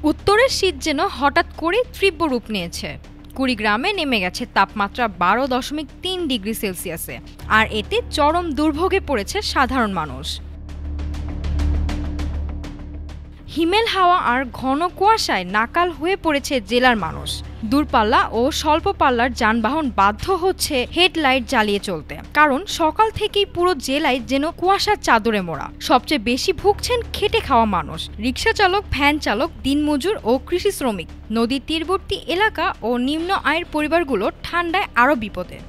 উত্তরের শীত যেন হঠাৎ করে তীব্র রূপ নিয়েছে। কুড়িগ্রামে নেমে গেছে তাপমাত্রা 12.3 ডিগ্রি সেলসিয়াসে, আর এতে চরম দুর্ভোগে পড়েছে সাধারণ মানুষ। হিমেল হাওয়া আর ঘন কুয়াশায় নাকাল হয়ে পড়েছে জেলার মানুষ। দূরপাল্লা ও স্বল্প পাল্লার যানবাহন বাধ্য হচ্ছে হেডলাইট জ্বালিয়ে চলতে, কারণ সকাল থেকেই পুরো জেলায় যেন কুয়াশার চাদরে মোড়া। সবচেয়ে বেশি ভুগছেন খেটে খাওয়া মানুষ, রিকশা চালক, ভ্যান চালক, দিনমজুর ও কৃষি শ্রমিক। নদীর তীরবর্তী এলাকা ও নিম্ন আয়ের পরিবারগুলো ঠান্ডায় আরও বিপদে।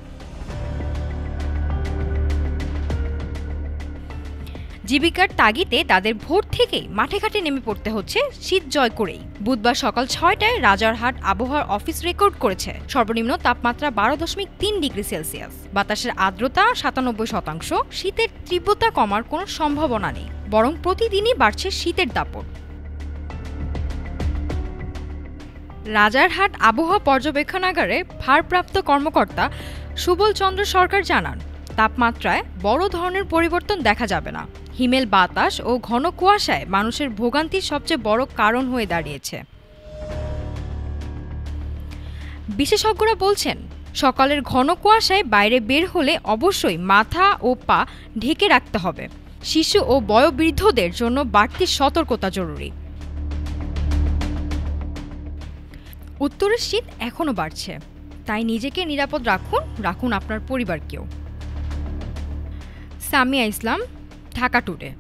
জীবিকার তাগিদে তাদের ভোর থেকেই মাঠে ঘাটে নেমে পড়তে হচ্ছে শীত জয় করেই। বুধবার সকাল 6টায় রাজারহাট আবহাওয়ার অফিস রেকর্ড করেছে সর্বনিম্ন তাপমাত্রা 12.3 ডিগ্রি সেলসিয়াস। বাতাসের আর্দ্রতা 97%। শীতের তীব্রতা কমার কোনো সম্ভাবনা নেই, বরং প্রতিদিনই বাড়ছে শীতের দাপট। রাজারহাট আবহাওয়া পর্যবেক্ষণাগারে ভারপ্রাপ্ত কর্মকর্তা সুবল চন্দ্র সরকার জানান, তাপমাত্রায় বড় ধরনের পরিবর্তন দেখা যাবে না। হিমেল বাতাস ও ঘন কুয়াশায় মানুষের ভোগান্তির সবচেয়ে বড় কারণ হয়ে দাঁড়িয়েছে। বিশেষজ্ঞরা বলছেন, সকালের ঘন কুয়াশায় বাইরে বের হলে অবশ্যই মাথা ও পা ঢেকে রাখতে হবে। শিশু ও বয়োবৃদ্ধদের জন্য বাড়তি সতর্কতা জরুরি। উত্তরের শীত এখনো বাড়ছে, তাই নিজেকে নিরাপদ রাখুন আপনার পরিবারকেও। সামিয়া ইসলাম, ঢাকা টুডে।